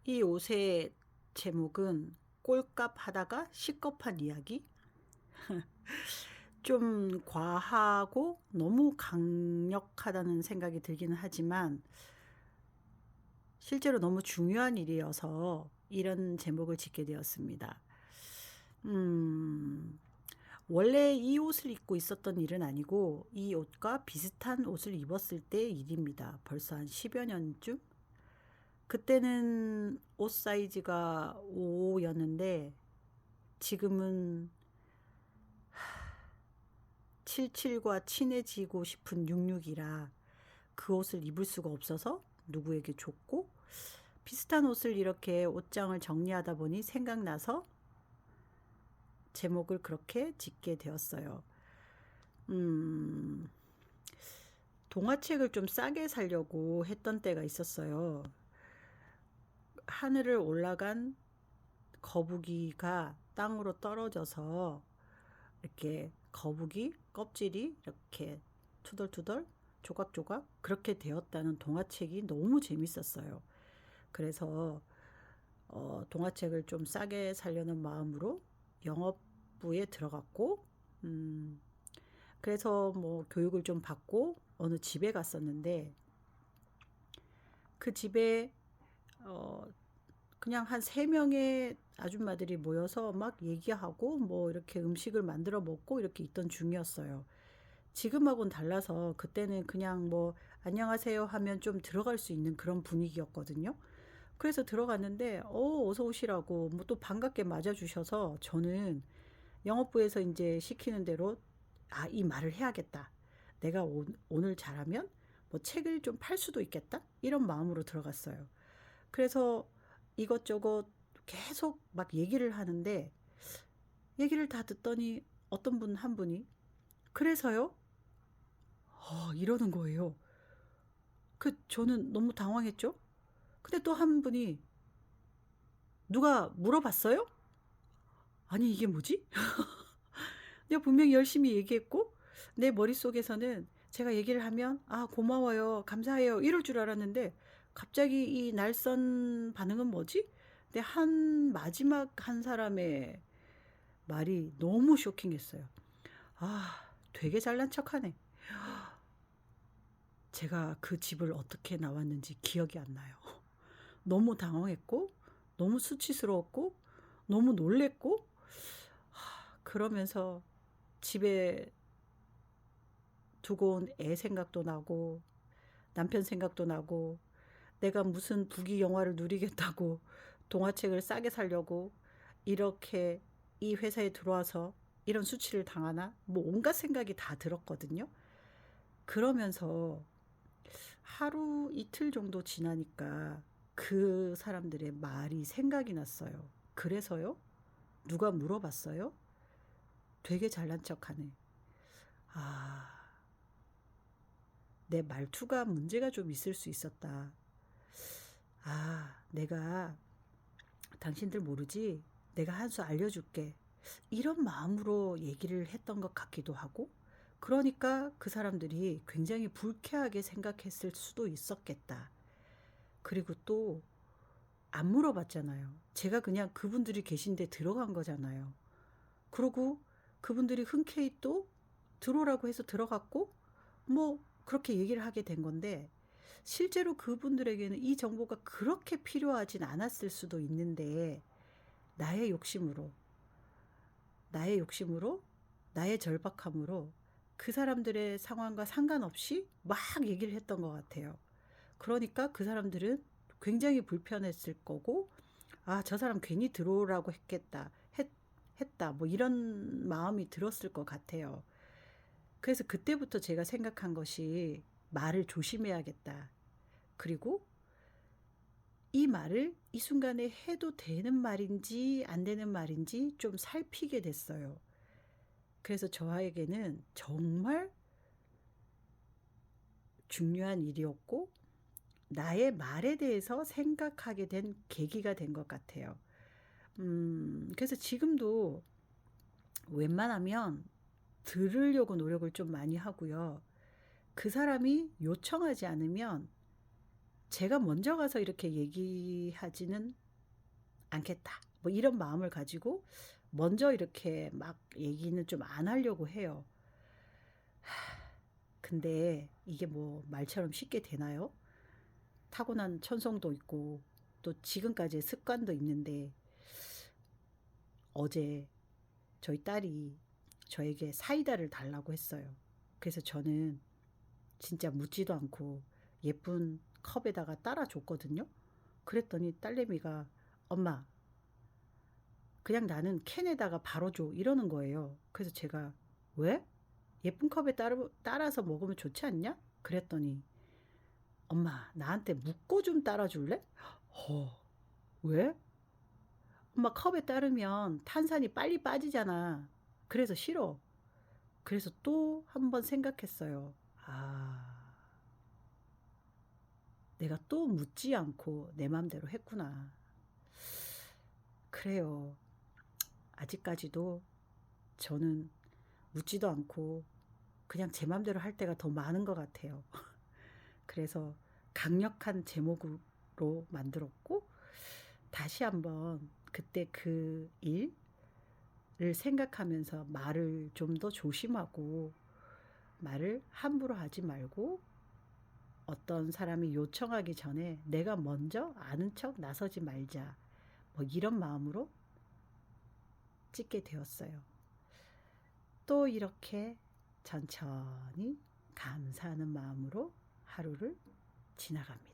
이 옷의 제목은 꼴값 하다가 시겁한 이야기? 좀 과하고 너무 강력하다는 생각이 들기는 하지만 실제로 너무 중요한 일이어서 이런 제목을 짓게 되었습니다. 음, 원래 이 옷을 입고 있었던 일은 아니고 이 옷과 비슷한 옷을 입었을 때의 일입니다. 벌써 한 10여 년쯤? 그때는 옷 사이즈가 5였는데 지금은 77과 친해지고 싶은 66이라 그 옷을 입을 수가 없어서 누구에게 줬고, 비슷한 옷을 이렇게 옷장을 정리하다 보니 생각나서 제목을 그렇게 짓게 되었어요. 음, 동화책을 좀 싸게 사려고 했던 때가 있었어요. 하늘을 올라간 거북이가 땅으로 떨어져서 이렇게 거북이 껍질이 이렇게 투덜투덜 조각조각 그렇게 되었다는 동화책이 너무 재밌었어요. 그래서 동화책을 좀 싸게 사려는 마음으로 영업부에 들어갔고, 음, 그래서 뭐 교육을 좀 받고 어느 집에 갔었는데, 그 집에 어, 그냥 한 세 명의 아줌마들이 모여서 막 얘기하고 뭐 이렇게 음식을 만들어 먹고 이렇게 있던 중이었어요. 지금하고는 달라서 그때는 그냥 뭐 안녕하세요 하면 좀 들어갈 수 있는 그런 분위기였거든요. 그래서 들어갔는데 어서 오시라고 뭐 또 반갑게 맞아주셔서 저는 영업부에서 이제 시키는 대로 이 말을 해야겠다. 내가 오늘 잘하면 뭐 책을 좀 팔 수도 있겠다. 이런 마음으로 들어갔어요. 그래서 이것저것 계속 막 얘기를 하는데 얘기를 다 듣더니 어떤 분 한 분이 그래서요? 이러는 거예요. 저는 너무 당황했죠? 근데 또 한 분이 누가 물어봤어요? 아니 이게 뭐지? 내가 분명히 열심히 얘기했고 내 머릿속에서는 제가 얘기를 하면 고마워요 감사해요 이럴 줄 알았는데 갑자기 이 날선 반응은 뭐지? 근데 마지막 한 사람의 말이 너무 쇼킹했어요. 되게 잘난 척하네. 제가 그 집을 어떻게 나왔는지 기억이 안 나요. 너무 당황했고 너무 수치스러웠고 너무 놀랬고 그러면서 집에 두고 온 애 생각도 나고 남편 생각도 나고 내가 무슨 부귀 영화를 누리겠다고 동화책을 싸게 사려고 이렇게 이 회사에 들어와서 이런 수치를 당하나 뭐 온갖 생각이 다 들었거든요. 그러면서 하루 이틀 정도 지나니까 그 사람들의 말이 생각이 났어요. 그래서요? 누가 물어봤어요? 되게 잘난 척하네. 아, 내 말투가 문제가 좀 있을 수 있었다. 내가 당신들 모르지? 내가 한 수 알려줄게. 이런 마음으로 얘기를 했던 것 같기도 하고, 그러니까 그 사람들이 굉장히 불쾌하게 생각했을 수도 있었겠다. 그리고 또 안 물어봤잖아요. 제가 그냥 그분들이 계신데 들어간 거잖아요. 그러고 그분들이 흔쾌히 또 들어오라고 해서 들어갔고, 뭐 그렇게 얘기를 하게 된 건데, 실제로 그분들에게는 이 정보가 그렇게 필요하진 않았을 수도 있는데, 나의 욕심으로, 나의 욕심으로, 나의 절박함으로 그 사람들의 상황과 상관없이 막 얘기를 했던 것 같아요. 그러니까 그 사람들은 굉장히 불편했을 거고, 저 사람 괜히 들어오라고 했다. 뭐 이런 마음이 들었을 것 같아요. 그래서 그때부터 제가 생각한 것이 말을 조심해야겠다. 그리고 이 말을 이 순간에 해도 되는 말인지 안 되는 말인지 좀 살피게 됐어요. 그래서 저에게는 정말 중요한 일이었고 나의 말에 대해서 생각하게 된 계기가 된 것 같아요. 그래서 지금도 웬만하면 들으려고 노력을 좀 많이 하고요. 그 사람이 요청하지 않으면 제가 먼저 가서 이렇게 얘기하지는 않겠다. 뭐 이런 마음을 가지고 먼저 이렇게 막 얘기는 좀 안 하려고 해요. 근데 이게 뭐 말처럼 쉽게 되나요? 타고난 천성도 있고 또 지금까지의 습관도 있는데 어제 저희 딸이 저에게 사이다를 달라고 했어요. 그래서 저는 진짜 묻지도 않고 예쁜 컵에다가 따라줬거든요. 그랬더니 딸내미가 엄마 그냥 나는 캔에다가 바로 줘 이러는 거예요. 그래서 제가 왜? 예쁜 컵에 따라서 먹으면 좋지 않냐? 그랬더니 엄마 나한테 묻고 좀 따라줄래? 왜? 엄마 컵에 따르면 탄산이 빨리 빠지잖아. 그래서 싫어. 그래서 또 한 번 생각했어요. 아, 내가 또 묻지 않고 내 맘대로 했구나. 그래요. 아직까지도 저는 묻지도 않고 그냥 제 맘대로 할 때가 더 많은 것 같아요. 그래서 강력한 제목으로 만들었고, 다시 한번 그때 그 일을 생각하면서 말을 좀 더 조심하고, 말을 함부로 하지 말고, 어떤 사람이 요청하기 전에 내가 먼저 아는 척 나서지 말자. 뭐 이런 마음으로 찍게 되었어요. 또 이렇게 천천히 감사하는 마음으로 하루를 지나갑니다.